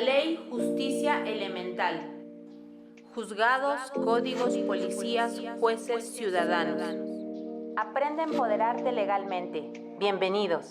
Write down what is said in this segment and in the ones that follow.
ley, justicia elemental. Juzgados, códigos, policías, jueces, ciudadanos. Aprende a empoderarte legalmente. Bienvenidos.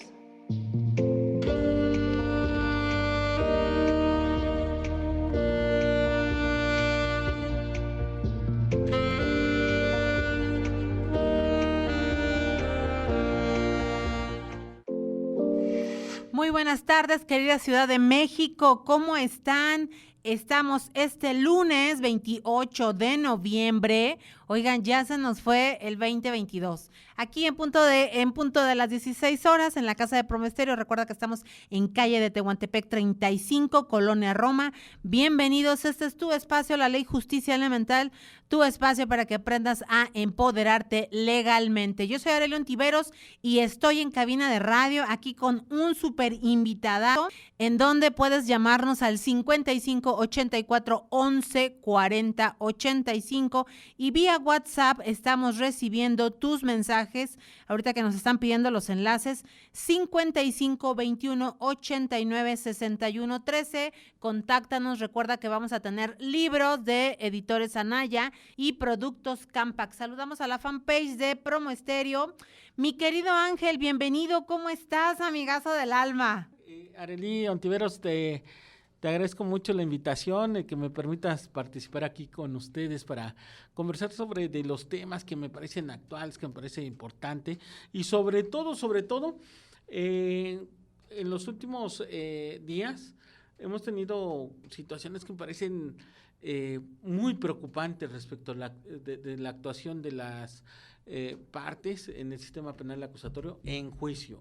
Muy buenas tardes, querida Ciudad de México, ¿cómo están? Estamos este lunes 28 de noviembre. Oigan, ya se nos fue el 2022. Aquí en punto de las 16 horas en la Casa de Promesterio. Recuerda que estamos en calle de Tehuantepec 35, Colonia Roma. Bienvenidos, este es tu espacio, la ley justicia elemental, tu espacio para que aprendas a empoderarte legalmente. Yo soy Arely Ontiveros y estoy en cabina de radio aquí con un súper invitado en donde puedes llamarnos al 55 84 11 40 85 y vía WhatsApp estamos recibiendo tus mensajes, ahorita que nos están pidiendo los enlaces, 55 21 89 61 13, contáctanos, recuerda que vamos a tener libros de Editores Anaya y productos Campax. Saludamos a la fanpage de Promo Estéreo. Mi querido Ángel, bienvenido, ¿cómo estás, amigazo del alma? Arely Ontiveros, te agradezco mucho la invitación, que me permitas participar aquí con ustedes para conversar sobre de los temas que me parecen actuales, que me parece importante y sobre todo, en los últimos días hemos tenido situaciones que me parecen muy preocupantes respecto a de la actuación de las partes en el sistema penal acusatorio en juicio.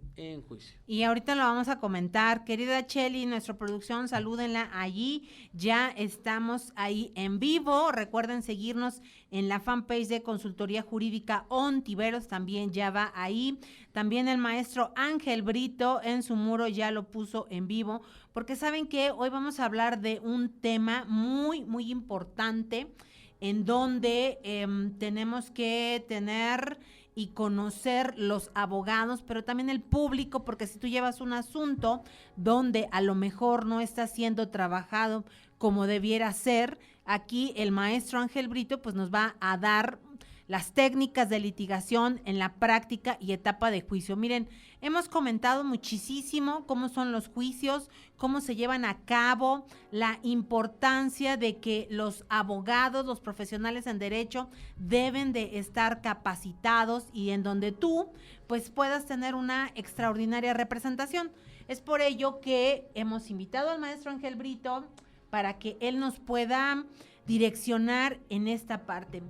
Y ahorita lo vamos a comentar. Querida Cheli, nuestra producción, salúdenla allí. Ya estamos ahí en vivo. Recuerden seguirnos en la fanpage de Consultoría Jurídica Ontiveros, también ya va ahí. También el maestro Ángel Brito en su muro ya lo puso en vivo, porque saben que hoy vamos a hablar de un tema muy, muy importante, en donde tenemos que tener y conocer los abogados, pero también el público, porque si tú llevas un asunto donde a lo mejor no está siendo trabajado como debiera ser, aquí el maestro Ángel Brito pues nos va a dar las técnicas de litigación en la práctica y etapa de juicio. Miren, hemos comentado muchísimo cómo son los juicios, cómo se llevan a cabo, la importancia de que los abogados, los profesionales en derecho deben de estar capacitados y en donde tú pues puedas tener una extraordinaria representación. Es por ello que hemos invitado al maestro Ángel Brito para que él nos pueda direccionar en esta parte.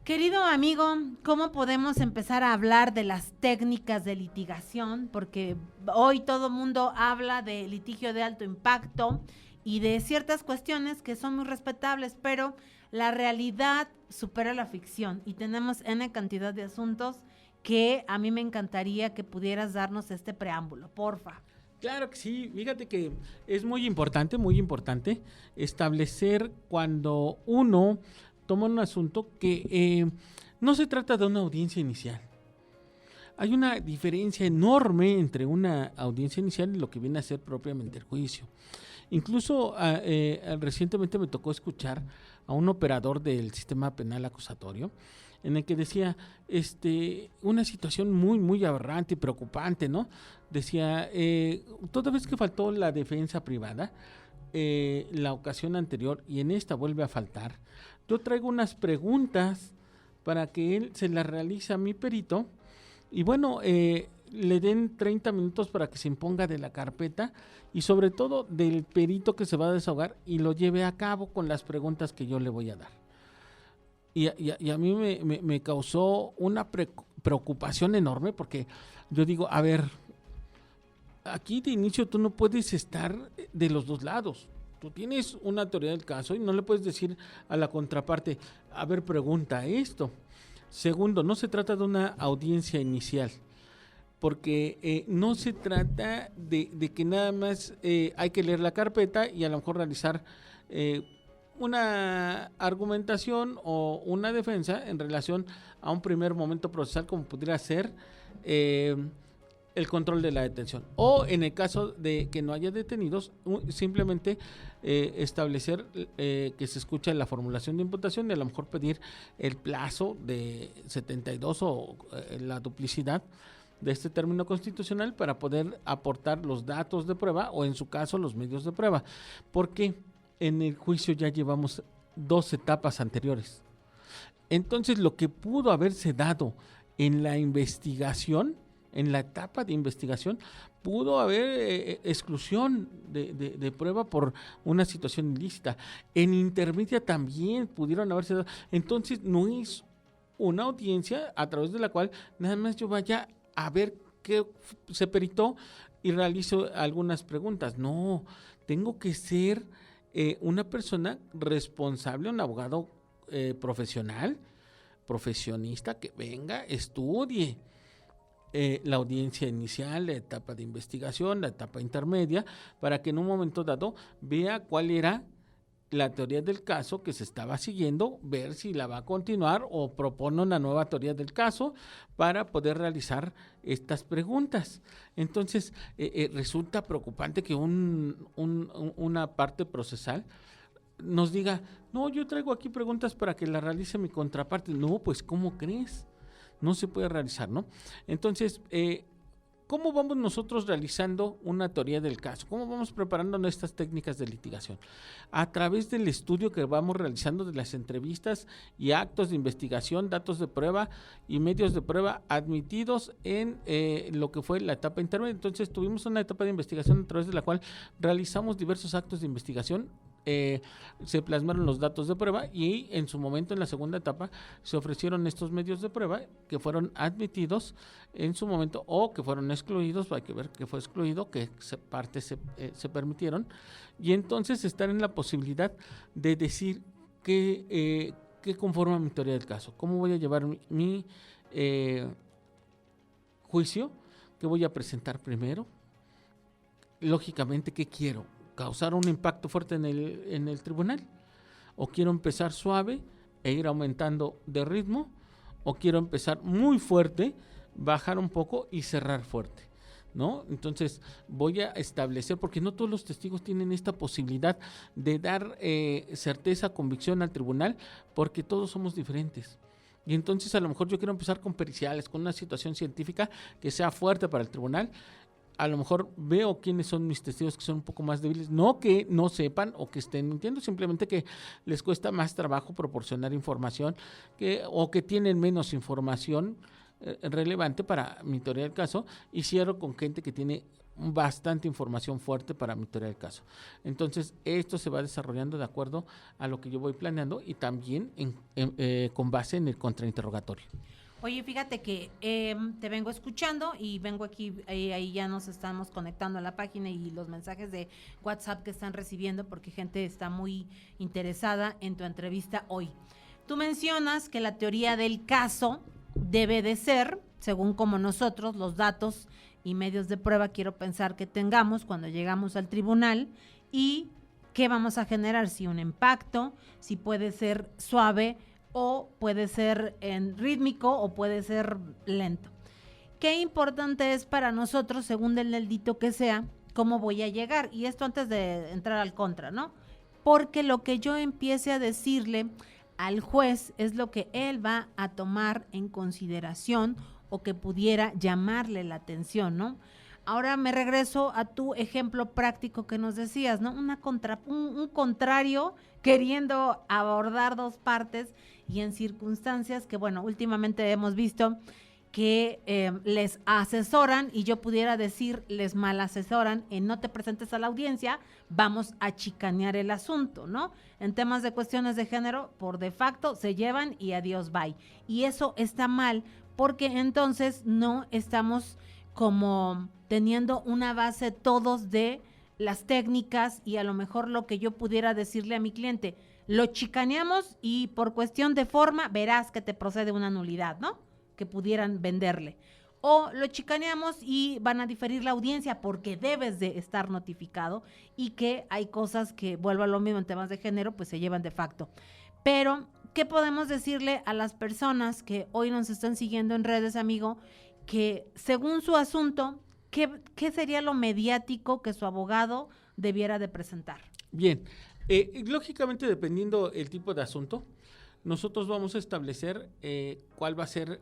Querido amigo, ¿cómo podemos empezar a hablar de las técnicas de litigación? Porque hoy todo mundo habla de litigio de alto impacto y de ciertas cuestiones que son muy respetables, pero la realidad supera la ficción y tenemos N cantidad de asuntos que a mí me encantaría que pudieras darnos este preámbulo, porfa. Claro que sí, fíjate que es muy importante establecer cuando uno toma un asunto que no se trata de una audiencia inicial. Hay una diferencia enorme entre una audiencia inicial y lo que viene a ser propiamente el juicio. Incluso recientemente me tocó escuchar a un operador del sistema penal acusatorio en el que decía una situación muy, muy aberrante y preocupante, ¿no? Decía, toda vez que faltó la defensa privada, la ocasión anterior y en esta vuelve a faltar, yo traigo unas preguntas para que él se las realice a mi perito y bueno, le den 30 minutos para que se imponga de la carpeta y sobre todo del perito que se va a desahogar y lo lleve a cabo con las preguntas que yo le voy a dar. Y a mí me causó una preocupación enorme porque yo digo, a ver, aquí de inicio tú no puedes estar de los dos lados. Tú tienes una teoría del caso y no le puedes decir a la contraparte, a ver, pregunta esto. Segundo, no se trata de una audiencia inicial, porque no se trata de que nada más hay que leer la carpeta y a lo mejor realizar una argumentación o una defensa en relación a un primer momento procesal como pudiera ser el control de la detención. O en el caso de que no haya detenidos, simplemente establecer que se escucha la formulación de imputación y a lo mejor pedir el plazo de 72 o la duplicidad de este término constitucional para poder aportar los datos de prueba o en su caso los medios de prueba. Porque en el juicio ya llevamos 2 etapas anteriores. Entonces lo que pudo haberse dado en la investigación, en la etapa de investigación, pudo haber exclusión de prueba por una situación ilícita. En intermedia también pudieron haberse dado. Entonces no es una audiencia a través de la cual nada más yo vaya a ver qué se peritó y realizo algunas preguntas. No, tengo que ser una persona responsable, un abogado profesional, profesionista, que venga, estudie la audiencia inicial, la etapa de investigación, la etapa intermedia, para que en un momento dado vea cuál era la teoría del caso que se estaba siguiendo, ver si la va a continuar o propone una nueva teoría del caso para poder realizar estas preguntas. Entonces, resulta preocupante que una parte procesal nos diga, no, yo traigo aquí preguntas para que la realice mi contraparte. No, pues, ¿cómo crees? No se puede realizar, ¿no? Entonces, ¿cómo vamos nosotros realizando una teoría del caso? ¿Cómo vamos preparando nuestras técnicas de litigación? A través del estudio que vamos realizando de las entrevistas y actos de investigación, datos de prueba y medios de prueba admitidos en lo que fue la etapa intermedia. Entonces, tuvimos una etapa de investigación a través de la cual realizamos diversos actos de investigación. Se plasmaron los datos de prueba y en su momento en la segunda etapa se ofrecieron estos medios de prueba que fueron admitidos en su momento o que fueron excluidos. Hay que ver que fue excluido, que parte se permitieron, y entonces estar en la posibilidad de decir qué conforma mi teoría del caso, cómo voy a llevar mi juicio, qué voy a presentar primero, lógicamente qué quiero, causar un impacto fuerte en el tribunal, o quiero empezar suave e ir aumentando de ritmo, o quiero empezar muy fuerte, bajar un poco y cerrar fuerte, ¿no? Entonces voy a establecer, porque no todos los testigos tienen esta posibilidad de dar certeza, convicción al tribunal, porque todos somos diferentes. Y entonces a lo mejor yo quiero empezar con periciales, con una situación científica que sea fuerte para el tribunal. A lo mejor veo quiénes son mis testigos que son un poco más débiles, no que no sepan o que estén mintiendo, simplemente que les cuesta más trabajo proporcionar información o que tienen menos información relevante para mi teoría del caso, y cierro con gente que tiene bastante información fuerte para mi teoría del caso. Entonces, esto se va desarrollando de acuerdo a lo que yo voy planeando y también con base en el contrainterrogatorio. Oye, fíjate que te vengo escuchando y vengo aquí, ahí ya nos estamos conectando a la página y los mensajes de WhatsApp que están recibiendo porque gente está muy interesada en tu entrevista hoy. Tú mencionas que la teoría del caso debe de ser, según como nosotros, los datos y medios de prueba quiero pensar que tengamos cuando llegamos al tribunal y qué vamos a generar, si un impacto, si puede ser suave o puede ser en rítmico o puede ser lento. Qué importante es para nosotros, según el delito que sea, cómo voy a llegar. Y esto antes de entrar al contra, ¿no? Porque lo que yo empiece a decirle al juez es lo que él va a tomar en consideración o que pudiera llamarle la atención, ¿no? Ahora me regreso a tu ejemplo práctico que nos decías, ¿no? Un contrario queriendo abordar dos partes y en circunstancias que, bueno, últimamente hemos visto que les asesoran y yo pudiera decir les mal asesoran en no te presentes a la audiencia, vamos a chicanear el asunto, ¿no? En temas de cuestiones de género, por de facto se llevan y adiós, bye. Y eso está mal porque entonces no estamos como teniendo una base todos de las técnicas y a lo mejor lo que yo pudiera decirle a mi cliente, lo chicaneamos y por cuestión de forma verás que te procede una nulidad, ¿no? Que pudieran venderle. O lo chicaneamos y van a diferir la audiencia porque debes de estar notificado y que hay cosas que, vuelvo a lo mismo en temas de género, pues se llevan de facto. Pero, ¿qué podemos decirle a las personas que hoy nos están siguiendo en redes, amigo? Que según su asunto, ¿qué sería lo mediático que su abogado debiera de presentar? Bien, lógicamente dependiendo el tipo de asunto, nosotros vamos a establecer cuál va a ser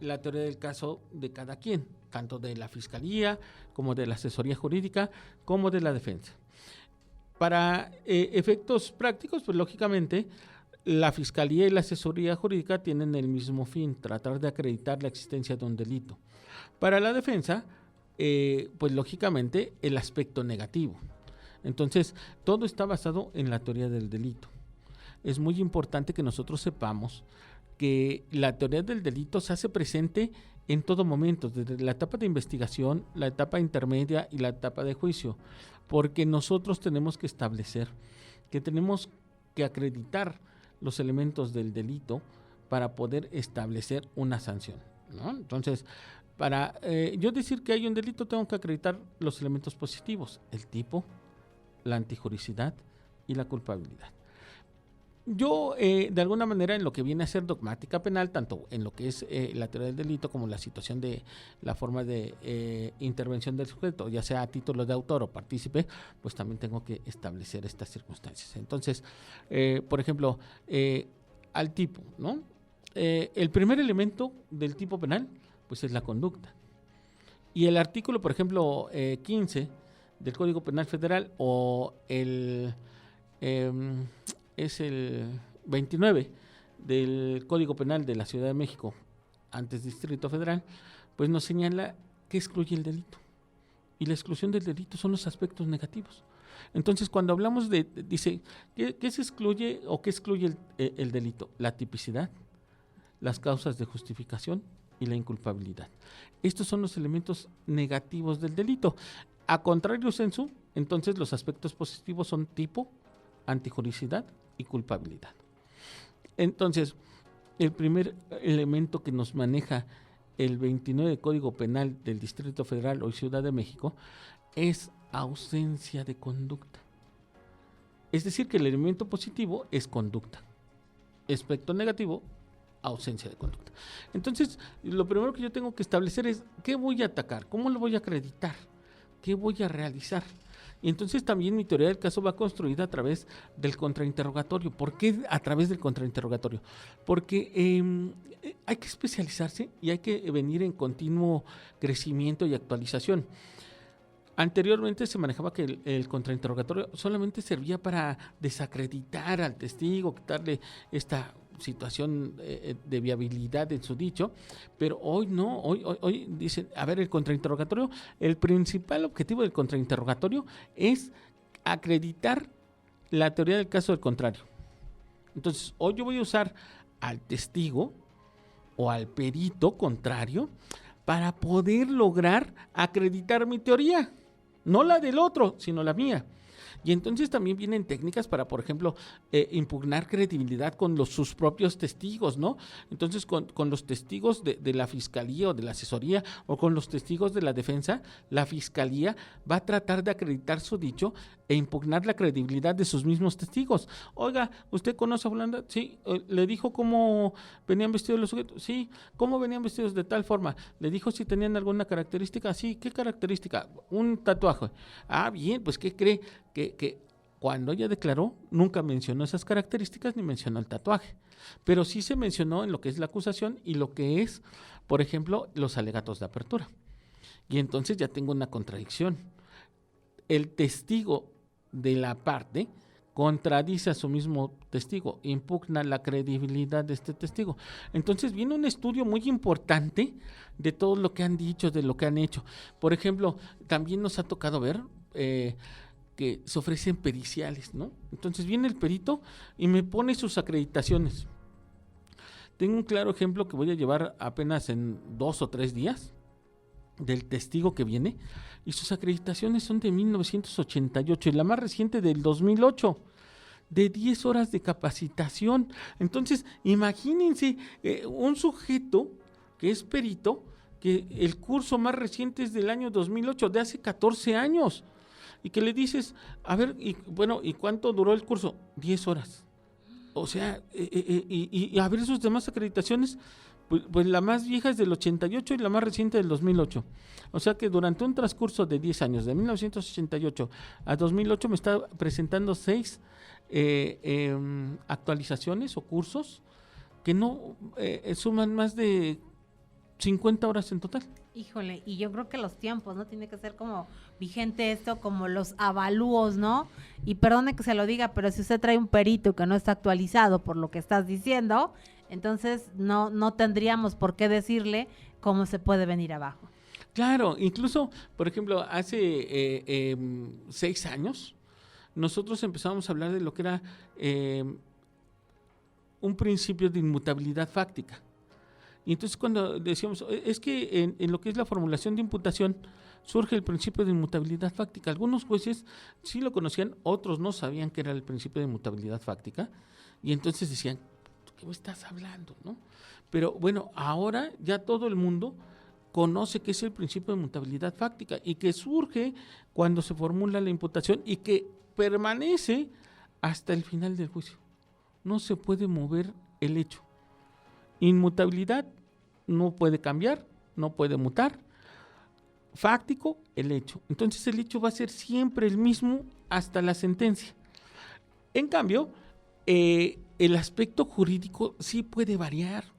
la teoría del caso de cada quien, tanto de la Fiscalía como de la asesoría jurídica como de la defensa. Para efectos prácticos, pues lógicamente la Fiscalía y la asesoría jurídica tienen el mismo fin, tratar de acreditar la existencia de un delito. Para la defensa, pues lógicamente el aspecto negativo. Entonces, todo está basado en la teoría del delito. Es muy importante que nosotros sepamos que la teoría del delito se hace presente en todo momento, desde la etapa de investigación, la etapa intermedia y la etapa de juicio, porque nosotros tenemos que establecer que tenemos que acreditar los elementos del delito para poder establecer una sanción, ¿no? Entonces, para yo decir que hay un delito, tengo que acreditar los elementos positivos, el tipo, la antijuricidad y la culpabilidad. Yo, de alguna manera, en lo que viene a ser dogmática penal, tanto en lo que es la teoría del delito como la situación de la forma de intervención del sujeto, ya sea a título de autor o partícipe, pues también tengo que establecer estas circunstancias. Entonces, por ejemplo, al tipo, ¿no? El primer elemento del tipo penal, pues es la conducta. Y el artículo, por ejemplo, 15 del Código Penal Federal o es el 29 del Código Penal de la Ciudad de México, antes Distrito Federal, pues nos señala que excluye el delito. Y la exclusión del delito son los aspectos negativos. Entonces, cuando hablamos dice, ¿qué se excluye o qué excluye el delito? La tipicidad, las causas de justificación y la inculpabilidad. Estos son los elementos negativos del delito. A contrario sensu, entonces los aspectos positivos son tipo, antijuricidad y culpabilidad. Entonces, el primer elemento que nos maneja el 29 Código Penal del Distrito Federal o Ciudad de México es ausencia de conducta. Es decir, que el elemento positivo es conducta. Aspecto negativo, ausencia de conducta. Entonces, lo primero que yo tengo que establecer es ¿qué voy a atacar? ¿Cómo lo voy a acreditar? ¿Qué voy a realizar? Y entonces también mi teoría del caso va construida a través del contrainterrogatorio. ¿Por qué a través del contrainterrogatorio? Porque hay que especializarse y hay que venir en continuo crecimiento y actualización. Anteriormente se manejaba que el contrainterrogatorio solamente servía para desacreditar al testigo, quitarle esta situación de viabilidad en su dicho, pero hoy no, hoy dicen, a ver, el contrainterrogatorio, el principal objetivo del contrainterrogatorio es acreditar la teoría del caso del contrario. Entonces, hoy yo voy a usar al testigo o al perito contrario para poder lograr acreditar mi teoría, no la del otro, sino la mía. Y entonces también vienen técnicas para, por ejemplo, impugnar credibilidad con sus propios testigos, ¿no? Entonces, con los testigos de la Fiscalía o de la Asesoría o con los testigos de la Defensa, la Fiscalía va a tratar de acreditar su dicho e impugnar la credibilidad de sus mismos testigos. Oiga, ¿usted conoce a Fulana? Sí. ¿Le dijo cómo venían vestidos los sujetos? Sí. ¿Cómo venían vestidos de tal forma? ¿Le dijo si tenían alguna característica? Sí. ¿Qué característica? Un tatuaje. Ah, bien, pues ¿qué cree? Que cuando ella declaró, nunca mencionó esas características ni mencionó el tatuaje, pero sí se mencionó en lo que es la acusación y lo que es, por ejemplo, los alegatos de apertura. Y entonces ya tengo una contradicción. El testigo de la parte contradice a su mismo testigo, impugna la credibilidad de este testigo. Entonces viene un estudio muy importante de todo lo que han dicho, de lo que han hecho. Por ejemplo, también nos ha tocado ver que se ofrecen periciales, ¿no? Entonces viene el perito y me pone sus acreditaciones. Tengo un claro ejemplo que voy a llevar apenas en 2 o 3 días del testigo que viene y sus acreditaciones son de 1988 y la más reciente del 2008, de 10 horas de capacitación. Entonces, imagínense un sujeto que es perito, que el curso más reciente es del año 2008, de hace 14 años. Y que le dices, a ver, ¿y cuánto duró el curso? 10 horas. O sea, y a ver sus demás acreditaciones, Pues la más vieja es del 88 y la más reciente del 2008. O sea que durante un transcurso de 10 años, de 1988 a 2008, me está presentando 6 actualizaciones o cursos que no suman más de 50 horas en total. Híjole, y yo creo que los tiempos, ¿no? Tiene que ser como vigente esto, como los avalúos, ¿no? Y perdone que se lo diga, pero si usted trae un perito que no está actualizado por lo que estás diciendo, entonces no tendríamos por qué decirle cómo se puede venir abajo. Claro, incluso, por ejemplo, hace 6 años, nosotros empezamos a hablar de lo que era un principio de inmutabilidad fáctica. Y entonces cuando decíamos, es que en lo que es la formulación de imputación surge el principio de inmutabilidad fáctica. Algunos jueces sí lo conocían, otros no sabían que era el principio de inmutabilidad fáctica, y entonces decían, ¿qué me estás hablando? ¿No? Pero bueno, ahora ya todo el mundo conoce qué es el principio de inmutabilidad fáctica y que surge cuando se formula la imputación y que permanece hasta el final del juicio. No se puede mover el hecho. Inmutabilidad no puede cambiar, no puede mutar. Fáctico, el hecho. Entonces el hecho va a ser siempre el mismo hasta la sentencia. En cambio, el aspecto jurídico sí puede variar.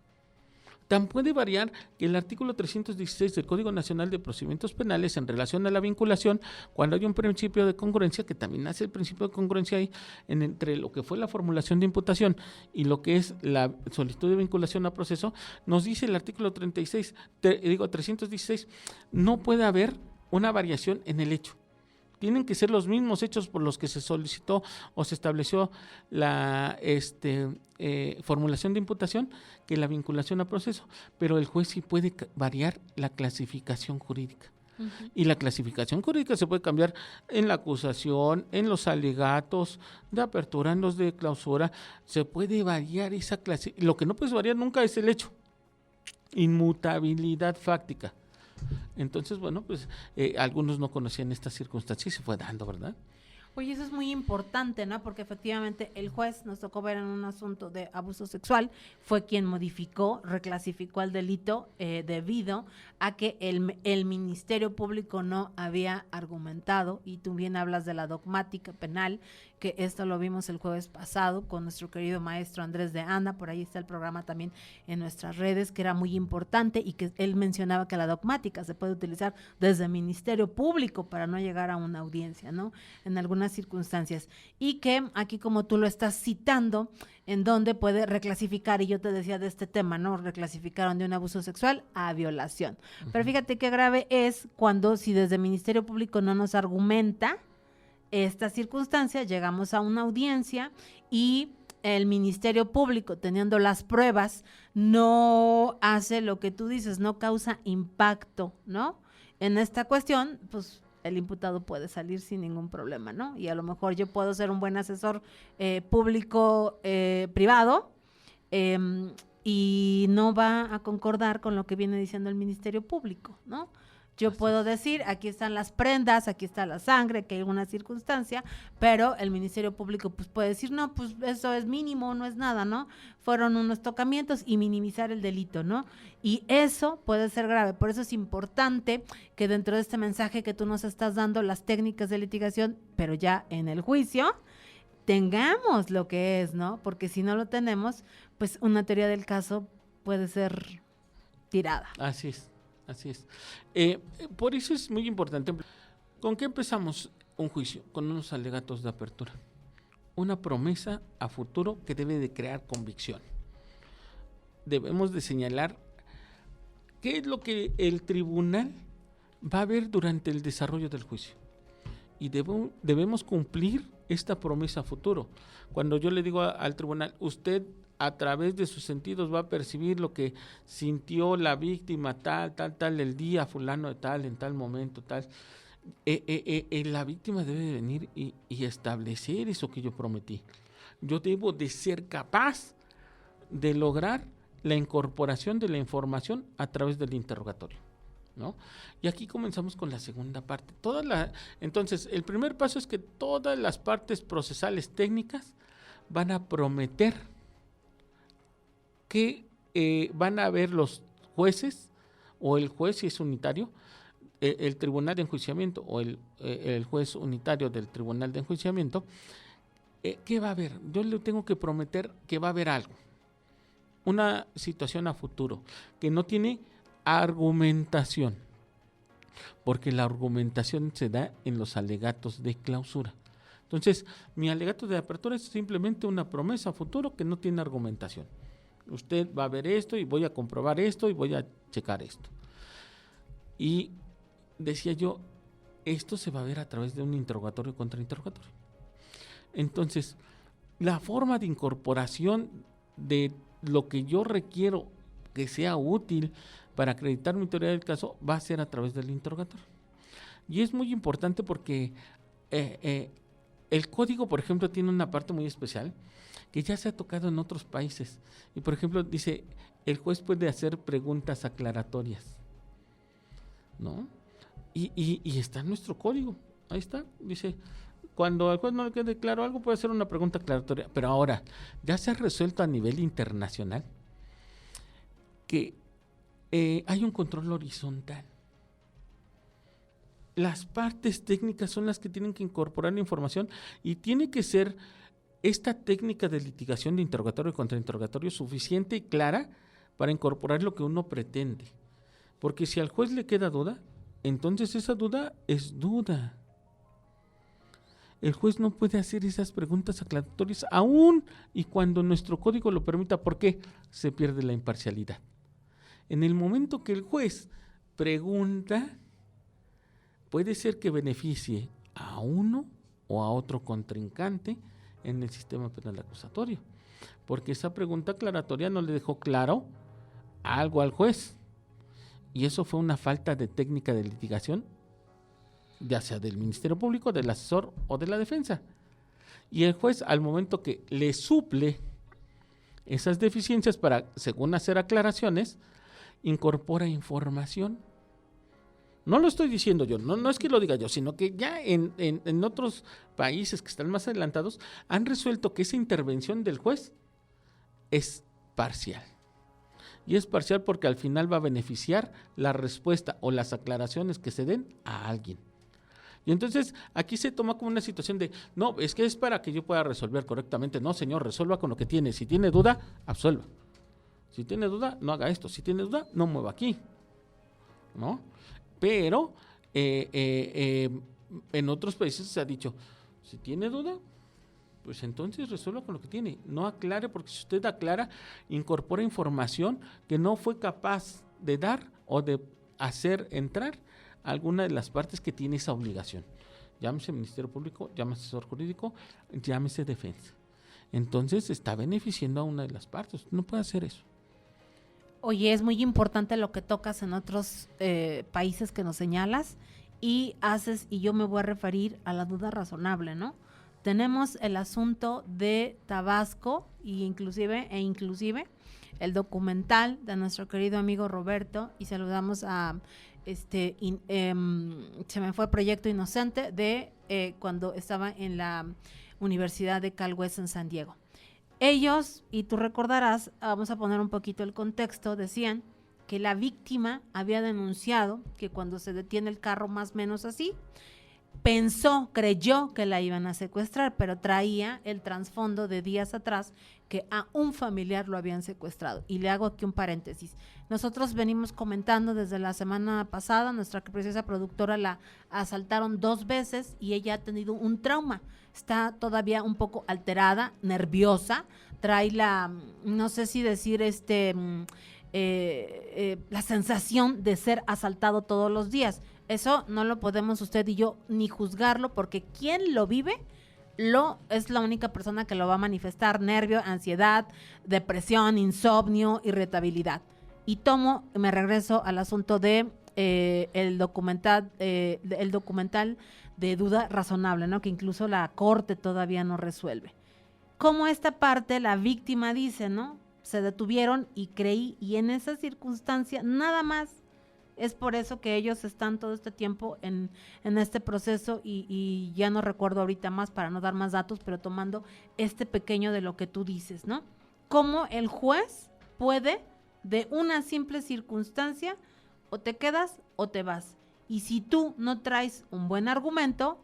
Tan puede variar que el artículo 316 del Código Nacional de Procedimientos Penales en relación a la vinculación, cuando hay un principio de congruencia, que también hace el principio de congruencia ahí, entre lo que fue la formulación de imputación y lo que es la solicitud de vinculación a proceso, nos dice el artículo 316, no puede haber una variación en el hecho. Tienen que ser los mismos hechos por los que se solicitó o se estableció la formulación de imputación que la vinculación a proceso, pero el juez sí puede variar la clasificación jurídica. Uh-huh. Y la clasificación jurídica se puede cambiar en la acusación, en los alegatos de apertura, en los de clausura, se puede variar esa clase. Lo que no puedes variar nunca es el hecho. Inmutabilidad fáctica. Entonces, bueno, pues algunos no conocían esta circunstancia y se fue dando, ¿verdad? Oye, eso es muy importante, ¿no? Porque efectivamente el juez, nos tocó ver en un asunto de abuso sexual, fue quien modificó, reclasificó el delito debido a que el Ministerio Público no había argumentado, y tú bien hablas de la dogmática penal, que esto lo vimos el jueves pasado con nuestro querido maestro Andrés de Anda, por ahí está el programa también en nuestras redes, que era muy importante y que él mencionaba que la dogmática se puede utilizar desde el Ministerio Público para no llegar a una audiencia, ¿no? En algunas circunstancias, y que aquí, como tú lo estás citando, en donde puede reclasificar, y yo te decía de este tema, ¿no? Reclasificaron de un abuso sexual a violación. Uh-huh. Pero fíjate qué grave es cuando, si desde el Ministerio Público no nos argumenta esta circunstancia, llegamos a una audiencia y el Ministerio Público, teniendo las pruebas, no hace lo que tú dices, no causa impacto, ¿no? En esta cuestión, pues el imputado puede salir sin ningún problema, ¿no? Y a lo mejor yo puedo ser un buen asesor público privado y no va a concordar con lo que viene diciendo el Ministerio Público, ¿no? Yo puedo decir, aquí están las prendas, aquí está la sangre, que hay una circunstancia, pero el Ministerio Público pues puede decir, no, pues eso es mínimo, no es nada, ¿no? Fueron unos tocamientos y minimizar el delito, ¿no? Y eso puede ser grave. Por eso es importante que dentro de este mensaje que tú nos estás dando, las técnicas de litigación, pero ya en el juicio, tengamos lo que es, ¿no? Porque si no lo tenemos, pues una teoría del caso puede ser tirada. Así es. Así es. Por eso es muy importante. ¿Con qué empezamos un juicio? Con unos alegatos de apertura. Una promesa a futuro que debe de crear convicción. Debemos de señalar qué es lo que el tribunal va a ver durante el desarrollo del juicio. Y debemos cumplir esta promesa a futuro. Cuando yo le digo al tribunal, usted a través de sus sentidos va a percibir lo que sintió la víctima, tal, el día fulano de tal, en tal momento, tal. La víctima debe venir y establecer eso que yo prometí. Yo debo de ser capaz de lograr la incorporación de la información a través del interrogatorio, ¿no? Y aquí comenzamos con la segunda parte. Entonces, el primer paso es que todas las partes procesales técnicas van a prometer que van a ver los jueces o el juez si es unitario, el tribunal de enjuiciamiento o el juez unitario del tribunal de enjuiciamiento. ¿Qué va a haber? Yo le tengo que prometer que va a haber algo, una situación a futuro que no tiene argumentación, porque la argumentación se da en los alegatos de clausura. Entonces, mi alegato de apertura es simplemente una promesa a futuro que no tiene argumentación. Usted va a ver esto y voy a comprobar esto y voy a checar esto. Y decía yo, esto se va a ver a través de un interrogatorio y contrainterrogatorio. Entonces, la forma de incorporación de lo que yo requiero que sea útil para acreditar mi teoría del caso va a ser a través del interrogatorio. Y es muy importante porque el código, por ejemplo, tiene una parte muy especial que ya se ha tocado en otros países. Y, por ejemplo, dice, el juez puede hacer preguntas aclaratorias, ¿no? Y está en nuestro código. Ahí está. Dice, cuando al juez no le quede claro algo, puede hacer una pregunta aclaratoria. Pero ahora, ya se ha resuelto a nivel internacional que hay un control horizontal. Las partes técnicas son las que tienen que incorporar la información y tiene que ser esta técnica de litigación de interrogatorio y contrainterrogatorio suficiente y clara para incorporar lo que uno pretende. Porque si al juez le queda duda, entonces esa duda es duda. El juez no puede hacer esas preguntas aclaratorias aún y cuando nuestro código lo permita. ¿Por qué? Se pierde la imparcialidad. En el momento que el juez pregunta, puede ser que beneficie a uno o a otro contrincante en el sistema penal acusatorio, porque esa pregunta aclaratoria no le dejó claro algo al juez, y eso fue una falta de técnica de litigación, ya sea del Ministerio Público, del asesor o de la defensa. Y el juez, al momento que le suple esas deficiencias para, según hacer aclaraciones, incorpora información. No lo estoy diciendo yo, no es que lo diga yo, sino que ya en otros países que están más adelantados han resuelto que esa intervención del juez es parcial. Y es parcial porque al final va a beneficiar la respuesta o las aclaraciones que se den a alguien. Y entonces aquí se toma como una situación de, no, es que es para que yo pueda resolver correctamente. No, señor, resuelva con lo que tiene. Si tiene duda, absuelva. Si tiene duda, no haga esto. Si tiene duda, no mueva aquí, ¿no? Pero en otros países se ha dicho, si tiene duda, pues entonces resuelva con lo que tiene. No aclare, porque si usted aclara, incorpora información que no fue capaz de dar o de hacer entrar alguna de las partes que tiene esa obligación. Llámese Ministerio Público, llámese asesor jurídico, llámese defensa. Entonces está beneficiando a una de las partes. No puede hacer eso. Oye, es muy importante lo que tocas en otros países que nos señalas y haces, y yo me voy a referir a la duda razonable, ¿no? Tenemos el asunto de Tabasco e inclusive el documental de nuestro querido amigo Roberto, y saludamos a se me fue Proyecto Inocente de cuando estaba en la Universidad de Cal West en San Diego. Ellos, y tú recordarás, vamos a poner un poquito el contexto, decían que la víctima había denunciado que cuando se detiene el carro más o menos así, creyó que la iban a secuestrar, pero traía el trasfondo de días atrás que a un familiar lo habían secuestrado. Y le hago aquí un paréntesis. Nosotros venimos comentando desde la semana pasada, nuestra preciosa productora la asaltaron 2 veces y ella ha tenido un trauma. Está todavía un poco alterada, nerviosa, trae no sé si decir la sensación de ser asaltado todos los días. Eso no lo podemos usted y yo ni juzgarlo, porque quien lo vive es la única persona que lo va a manifestar: nervio, ansiedad, depresión, insomnio, irritabilidad. Y me regreso al asunto de el documental de duda razonable, ¿no? Que incluso la corte todavía no resuelve. Como esta parte la víctima dice, ¿no? Se detuvieron y creí, y en esa circunstancia nada más. Es por eso que ellos están todo este tiempo en este proceso y ya no recuerdo ahorita más para no dar más datos, pero tomando este pequeño de lo que tú dices, ¿no? Cómo el juez puede de una simple circunstancia, o te quedas o te vas. Y si tú no traes un buen argumento,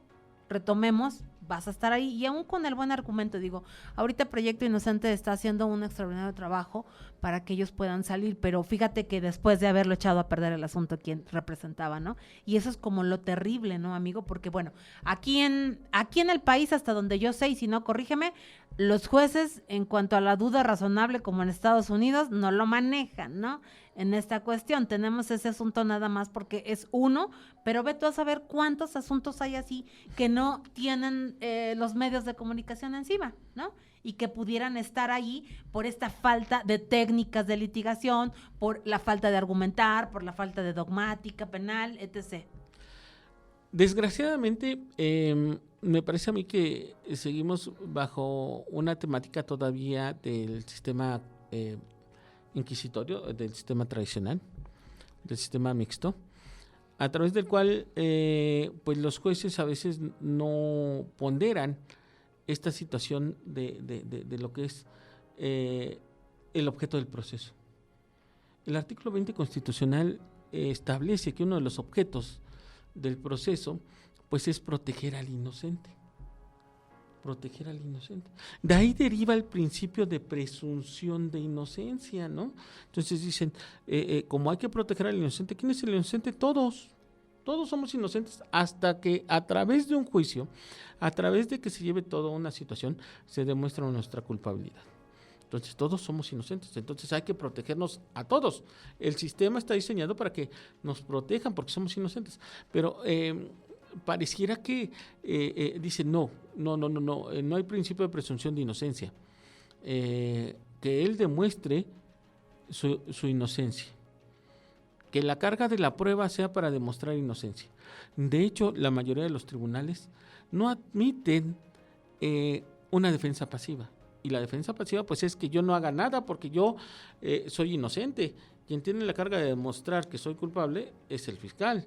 retomemos, vas a estar ahí. Y aún con el buen argumento, digo, ahorita Proyecto Inocente está haciendo un extraordinario trabajo para que ellos puedan salir, pero fíjate que después de haberlo echado a perder el asunto quien representaba, ¿no? Y eso es como lo terrible, ¿no, amigo? Porque bueno, aquí en el país, hasta donde yo sé, y si no, corrígeme, los jueces, en cuanto a la duda razonable, como en Estados Unidos, no lo manejan, ¿no? En esta cuestión tenemos ese asunto nada más porque es uno, pero ve tú a saber cuántos asuntos hay así que no tienen los medios de comunicación encima, ¿no? Y que pudieran estar ahí por esta falta de técnicas de litigación, por la falta de argumentar, por la falta de dogmática penal, etc. Desgraciadamente, me parece a mí que seguimos bajo una temática todavía del sistema inquisitorio, del sistema tradicional, del sistema mixto, a través del cual pues los jueces a veces no ponderan esta situación de lo que es el objeto del proceso. El artículo 20 constitucional establece que uno de los objetos del proceso pues es proteger al inocente. Proteger al inocente. De ahí deriva el principio de presunción de inocencia, ¿no? Entonces dicen, como hay que proteger al inocente, ¿quién es el inocente? Todos somos inocentes hasta que a través de un juicio, a través de que se lleve toda una situación, se demuestra nuestra culpabilidad. Entonces todos somos inocentes, entonces hay que protegernos a todos. El sistema está diseñado para que nos protejan porque somos inocentes, pero pareciera que dicen no hay principio de presunción de inocencia, que él demuestre su inocencia, que la carga de la prueba sea para demostrar inocencia. De hecho, la mayoría de los tribunales no admiten una defensa pasiva, y la defensa pasiva pues es que yo no haga nada porque yo soy inocente. Quien tiene la carga de demostrar que soy culpable es el fiscal.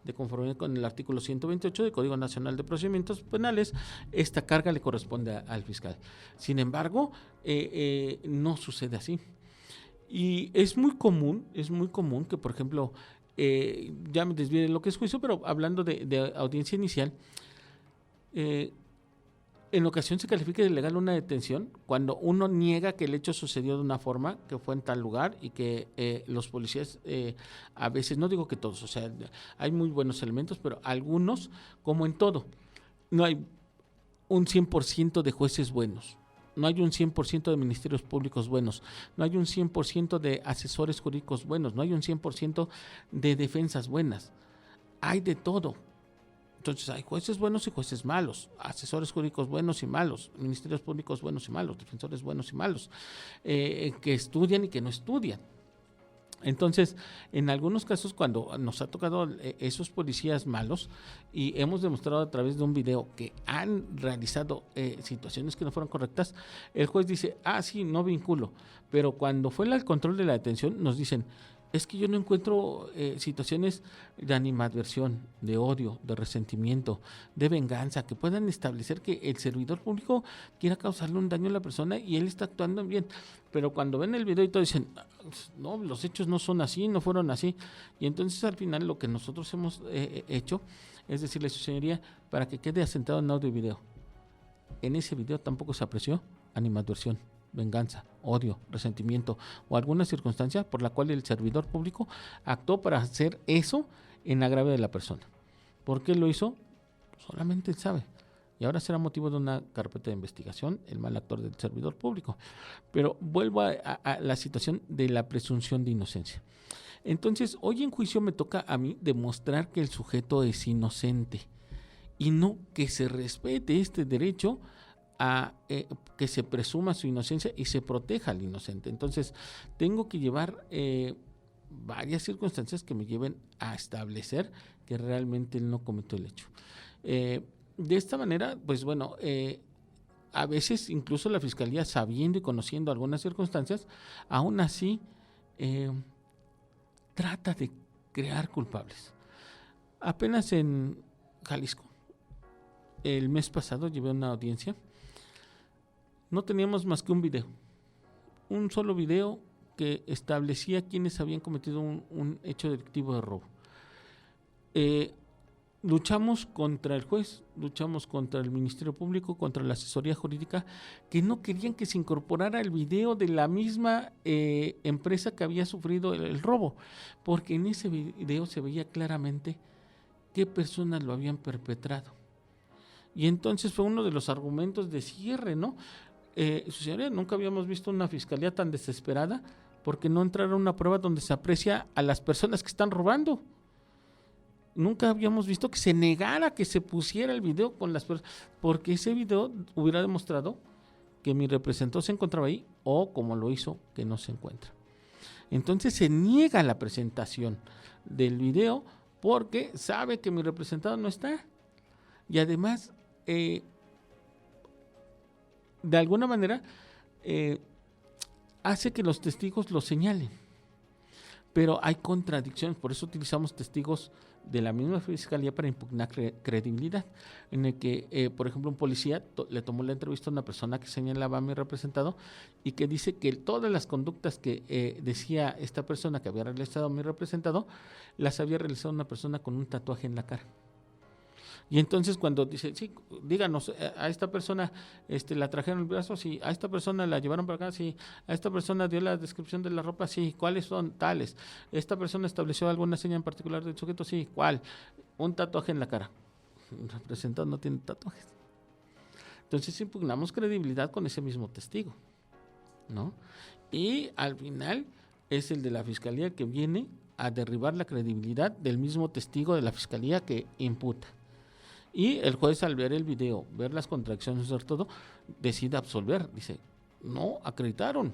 De conformidad con el artículo 128 del Código Nacional de Procedimientos Penales, esta carga le corresponde al fiscal. Sin embargo, no sucede así. Y es muy común que, por ejemplo, ya me desvié de lo que es juicio, pero hablando de audiencia inicial, en ocasión se califica de ilegal una detención cuando uno niega que el hecho sucedió de una forma, que fue en tal lugar, y que los policías a veces, no digo que todos, o sea, hay muy buenos elementos, pero algunos, como en todo, no hay un 100% de jueces buenos, no hay un 100% de ministerios públicos buenos, no hay un 100% de asesores jurídicos buenos, no hay un 100% de defensas buenas, hay de todo. Entonces hay jueces buenos y jueces malos, asesores jurídicos buenos y malos, ministerios públicos buenos y malos, defensores buenos y malos, que estudian y que no estudian. Entonces, en algunos casos, cuando nos ha tocado esos policías malos, y hemos demostrado a través de un video que han realizado situaciones que no fueron correctas, el juez dice, sí, no vinculo, pero cuando fue el control de la detención nos dicen, es que yo no encuentro situaciones de animadversión, de odio, de resentimiento, de venganza, que puedan establecer que el servidor público quiera causarle un daño a la persona y él está actuando bien. Pero cuando ven el video y todo dicen, no, los hechos no son así, no fueron así. Y entonces al final lo que nosotros hemos hecho es decirle a su señoría, para que quede asentado en audio y video. En ese video tampoco se apreció animadversión, venganza, odio, resentimiento o alguna circunstancia por la cual el servidor público actuó para hacer eso en agravio de la persona. ¿Por qué lo hizo? Solamente él sabe. Y ahora será motivo de una carpeta de investigación el mal actor del servidor público. Pero vuelvo a la situación de la presunción de inocencia. Entonces, hoy en juicio me toca a mí demostrar que el sujeto es inocente y no que se respete este derecho a que se presuma su inocencia y se proteja al inocente. Entonces, tengo que llevar varias circunstancias que me lleven a establecer que realmente él no cometió el hecho. De esta manera, pues bueno, a veces incluso la Fiscalía, sabiendo y conociendo algunas circunstancias, aún así trata de crear culpables. Apenas en Jalisco, el mes pasado llevé una audiencia. No teníamos más que un video, un solo video que establecía quiénes habían cometido un hecho delictivo de robo. Luchamos contra el juez, luchamos contra el Ministerio Público, contra la asesoría jurídica, que no querían que se incorporara el video de la misma empresa que había sufrido el robo, porque en ese video se veía claramente qué personas lo habían perpetrado. Y entonces fue uno de los argumentos de cierre, ¿no? Su señoría, nunca habíamos visto una fiscalía tan desesperada porque no entrara una prueba donde se aprecia a las personas que están robando. Nunca habíamos visto que se negara que se pusiera el video con las personas, porque ese video hubiera demostrado que mi representado se encontraba ahí, o como lo hizo, que no se encuentra. Entonces se niega la presentación del video porque sabe que mi representado no está. Y además, de alguna manera, hace que los testigos lo señalen. Pero hay contradicciones, por eso utilizamos testigos de la misma fiscalía para impugnar credibilidad, en el que, por ejemplo, un policía le tomó la entrevista a una persona que señalaba a mi representado y que dice que todas las conductas que decía esta persona que había realizado a mi representado, las había realizado una persona con un tatuaje en la cara. Y entonces cuando dice, sí, díganos, a esta persona la trajeron el brazo, sí, a esta persona la llevaron para acá, sí, a esta persona dio la descripción de la ropa, sí, ¿cuáles son tales? ¿Esta persona estableció alguna seña en particular del sujeto? Sí, ¿cuál? Un tatuaje en la cara. El representado no tiene tatuajes. Entonces impugnamos credibilidad con ese mismo testigo, ¿no? Y al final es el de la fiscalía el que viene a derribar la credibilidad del mismo testigo de la fiscalía que imputa. Y el juez, al ver el video, ver las contradicciones, sobre todo, decide absolver. Dice, no acreditaron,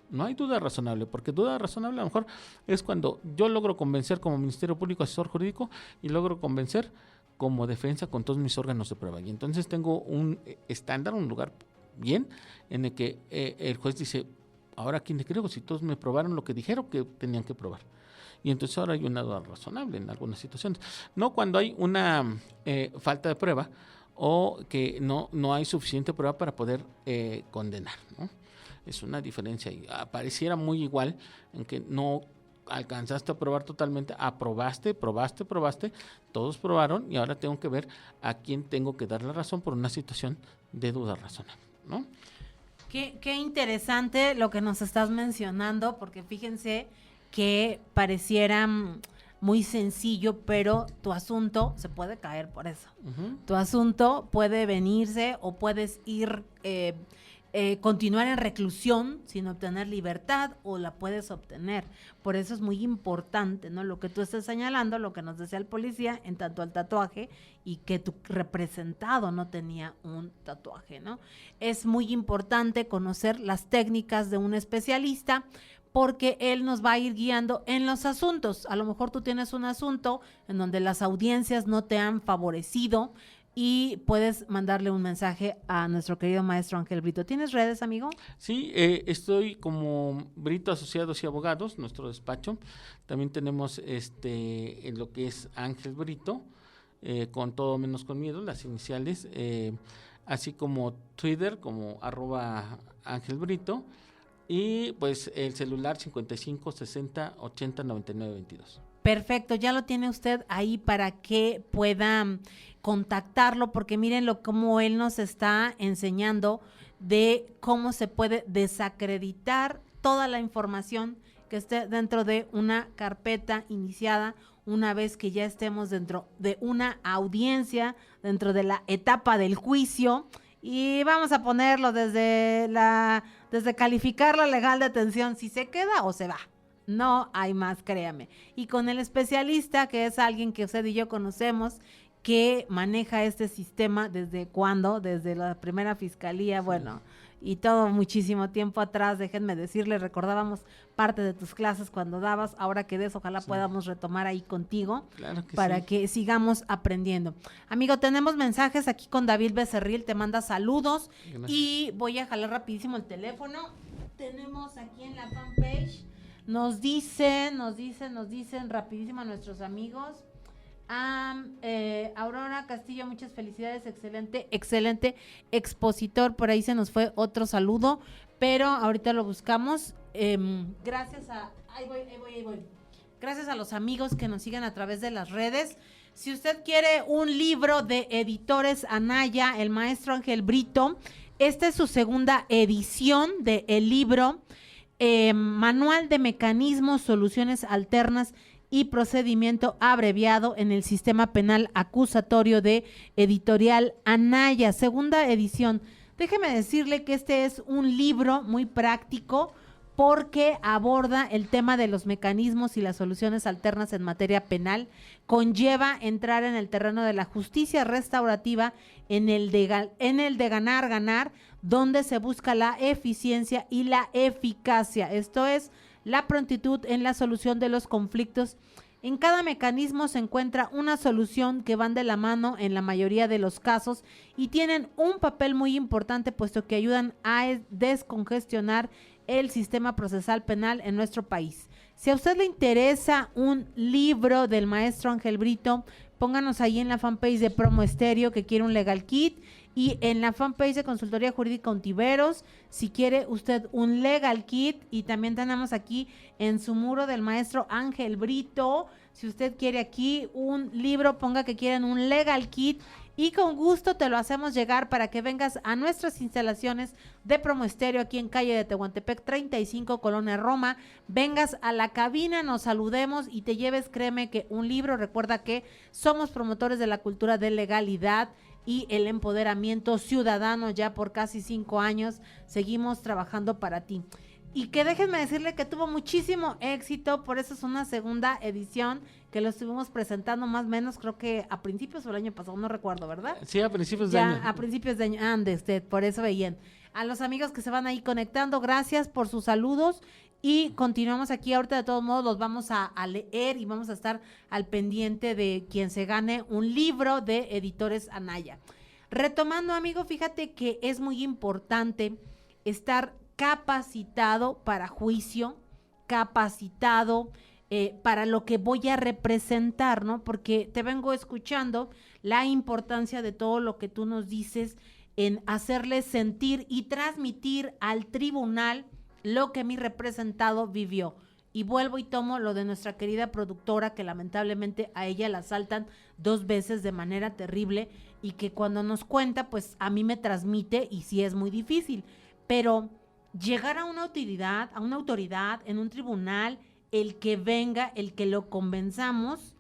no hay duda razonable, porque duda razonable a lo mejor es cuando yo logro convencer como Ministerio Público, asesor jurídico, y logro convencer como defensa con todos mis órganos de prueba. Y entonces tengo un estándar, un lugar bien, en el que el juez dice, ahora ¿a quién le creo? Si todos me probaron lo que dijeron que tenían que probar. Y entonces ahora hay una duda razonable en algunas situaciones. No cuando hay una falta de prueba o que no hay suficiente prueba para poder condenar, ¿no? Es una diferencia. Y pareciera muy igual en que no alcanzaste a probar totalmente, probaste, todos probaron y ahora tengo que ver a quién tengo que dar la razón por una situación de duda razonable, ¿no? Qué interesante lo que nos estás mencionando, porque fíjense que pareciera muy sencillo, pero tu asunto se puede caer por eso. Uh-huh. Tu asunto puede venirse o puedes ir, continuar en reclusión sin obtener libertad, o la puedes obtener. Por eso es muy importante, ¿no? Lo que tú estás señalando, lo que nos decía el policía en tanto al tatuaje, y que tu representado no tenía un tatuaje, ¿no? Es muy importante conocer las técnicas de un especialista, porque él nos va a ir guiando en los asuntos. A lo mejor tú tienes un asunto en donde las audiencias no te han favorecido y puedes mandarle un mensaje a nuestro querido maestro Ángel Brito. ¿Tienes redes, amigo? Sí, estoy como Brito Asociados y Abogados, nuestro despacho. También tenemos en lo que es Ángel Brito, con todo menos con miedo, las iniciales, así como Twitter, como @Ángel Brito. Y pues el celular 55 60 80 99 22. Perfecto, ya lo tiene usted ahí para que pueda contactarlo, porque mírenlo cómo él nos está enseñando de cómo se puede desacreditar toda la información que esté dentro de una carpeta iniciada una vez que ya estemos dentro de una audiencia, dentro de la etapa del juicio. Y vamos a ponerlo desde calificar la legal detención, si se queda o se va. No hay más, créame. Y con el especialista, que es alguien que usted y yo conocemos, que maneja este sistema desde la primera fiscalía, sí. Bueno, y todo muchísimo tiempo atrás, déjenme decirle, recordábamos parte de tus clases cuando dabas, ahora que des, ojalá podamos retomar ahí contigo, claro que para que sigamos aprendiendo. Amigo, tenemos mensajes aquí con David Becerril, te manda saludos. Gracias. Y voy a jalar rapidísimo el teléfono. Tenemos aquí en la fanpage, nos dicen rapidísimo a nuestros amigos. Aurora Castillo, muchas felicidades, excelente expositor, por ahí se nos fue otro saludo, pero ahorita lo buscamos. Gracias a, ahí voy. Gracias a los amigos que nos siguen a través de las redes. Si usted quiere un libro de Editores Anaya, el maestro Ángel Brito, esta es su segunda edición del libro Manual de Mecanismos, Soluciones Alternas y Procedimiento Abreviado en el Sistema Penal Acusatorio de Editorial Anaya, segunda edición. Déjeme decirle que este es un libro muy práctico porque aborda el tema de los mecanismos y las soluciones alternas en materia penal, conlleva entrar en el terreno de la justicia restaurativa, en el de ganar, donde se busca la eficiencia y la eficacia, esto es, la prontitud en la solución de los conflictos. En cada mecanismo se encuentra una solución que van de la mano en la mayoría de los casos y tienen un papel muy importante puesto que ayudan a descongestionar el sistema procesal penal en nuestro país. Si a usted le interesa un libro del maestro Ángel Brito, pónganos ahí en la fanpage de Promo Estéreo que quiere un legal kit, y en la fanpage de Consultoría Jurídica Ontiveros, si quiere usted un legal kit, y también tenemos aquí en su muro del maestro Ángel Brito, si usted quiere aquí un libro, ponga que quieren un legal kit, y con gusto te lo hacemos llegar para que vengas a nuestras instalaciones de Promo Estéreo aquí en calle de Tehuantepec 35, Colonia Roma, vengas a la cabina, nos saludemos y te lleves, créeme que un libro. Recuerda que somos promotores de la cultura de legalidad y el empoderamiento ciudadano ya por casi 5 años, seguimos trabajando para ti. Y que déjenme decirle que tuvo muchísimo éxito, por eso es una segunda edición que lo estuvimos presentando más o menos, creo que a principios del año pasado, no recuerdo, ¿verdad? Sí, a principios de año. A principios de año, ande usted, por eso veían. A los amigos que se van ahí conectando, gracias por sus saludos y continuamos aquí. Ahorita de todos modos los vamos a leer y vamos a estar al pendiente de quien se gane un libro de Editores Anaya. Retomando, amigo, fíjate que es muy importante estar capacitado para juicio, capacitado para lo que voy a representar, ¿no? Porque te vengo escuchando la importancia de todo lo que tú nos dices en hacerle sentir y transmitir al tribunal lo que mi representado vivió. Y vuelvo y tomo lo de nuestra querida productora, que lamentablemente a ella la asaltan 2 veces de manera terrible y que cuando nos cuenta, pues a mí me transmite y sí es muy difícil. Pero llegar a una autoridad en un tribunal, el que venga, el que lo convenzamos,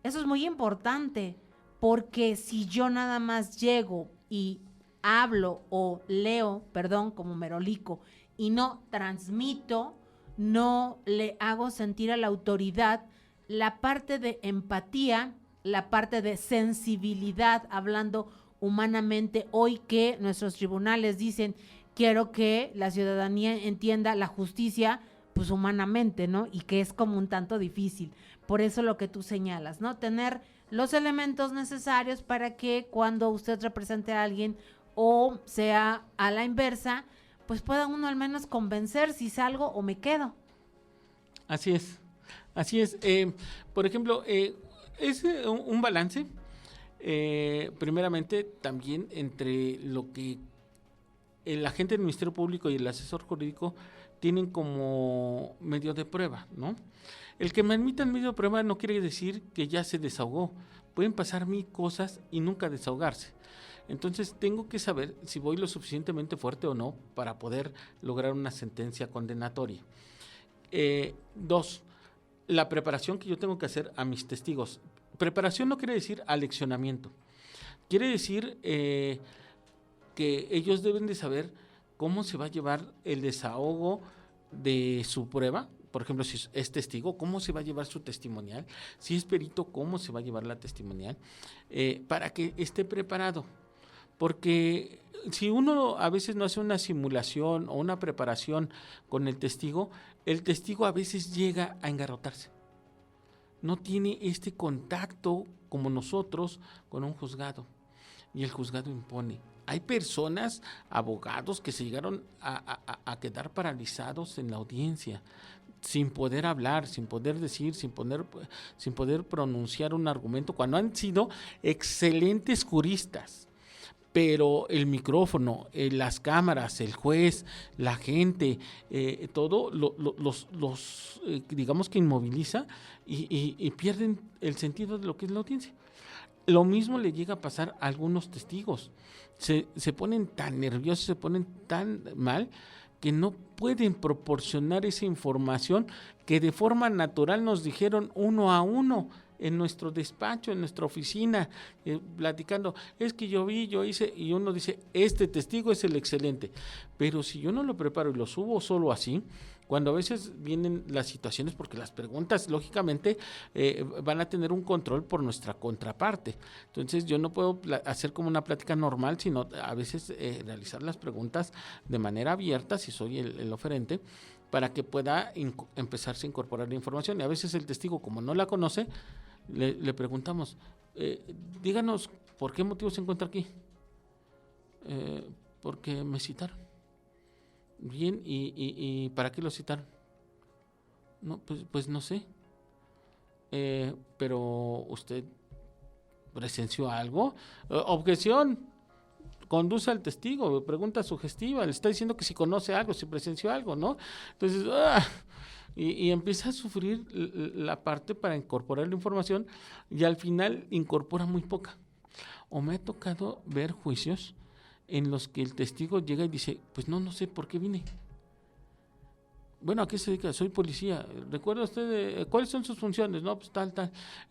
eso es muy importante, porque si yo nada más llego y hablo o leo, perdón, como merolico, y no transmito, no le hago sentir a la autoridad la parte de empatía, la parte de sensibilidad, hablando humanamente, hoy que nuestros tribunales dicen, quiero que la ciudadanía entienda la justicia, pues humanamente, ¿no? Y que es como un tanto difícil. Por eso lo que tú señalas, ¿no? Tener los elementos necesarios para que cuando usted represente a alguien o sea a la inversa, pues pueda uno al menos convencer si salgo o me quedo. Así es, así es. Por ejemplo, es un balance, primeramente también entre lo que el agente del Ministerio Público y el asesor jurídico tienen como medio de prueba, ¿no? El que me admitan medio de prueba no quiere decir que ya se desahogó. Pueden pasar 1000 cosas y nunca desahogarse. Entonces tengo que saber si voy lo suficientemente fuerte o no para poder lograr una sentencia condenatoria. 2, la preparación que yo tengo que hacer a mis testigos. Preparación no quiere decir aleccionamiento. Quiere decir que ellos deben de saber cómo se va a llevar el desahogo de su prueba. Por ejemplo, si es testigo, cómo se va a llevar su testimonial. Si es perito, cómo se va a llevar la testimonial, para que esté preparado. Porque si uno a veces no hace una simulación o una preparación con el testigo a veces llega a engarrotarse. No tiene este contacto como nosotros con un juzgado. Y el juzgado impone. Hay personas, abogados, que se llegaron a quedar paralizados en la audiencia sin poder hablar, sin poder decir, sin poder pronunciar un argumento, cuando han sido excelentes juristas. Pero el micrófono, las cámaras, el juez, la gente, todo digamos que inmoviliza y pierden el sentido de lo que es la audiencia. Lo mismo le llega a pasar a algunos testigos. Se ponen tan nerviosos, se ponen tan mal que no pueden proporcionar esa información que de forma natural nos dijeron uno a uno en nuestro despacho, en nuestra oficina, platicando, es que yo vi, yo hice, y uno dice, este testigo es el excelente, pero si yo no lo preparo y lo subo solo así, cuando a veces vienen las situaciones, porque las preguntas lógicamente van a tener un control por nuestra contraparte, entonces yo no puedo hacer como una plática normal, sino a veces realizar las preguntas de manera abierta, si soy el oferente, para que pueda empezarse a incorporar la información, y a veces el testigo, como no la conoce, le preguntamos, díganos, ¿por qué motivo se encuentra aquí? Porque me citaron. Bien, ¿y para qué lo citaron? No, pues no sé. Pero usted presenció algo. Objeción. Conduce al testigo, pregunta sugestiva, le está diciendo que si conoce algo, si presenció algo, ¿no? Entonces, y empieza a sufrir la parte para incorporar la información y al final incorpora muy poca. O me ha tocado ver juicios en los que el testigo llega y dice, pues no sé por qué vine. Bueno, ¿a qué se dedica? Soy policía. ¿Recuerda usted cuáles son sus funciones? No, pues tal.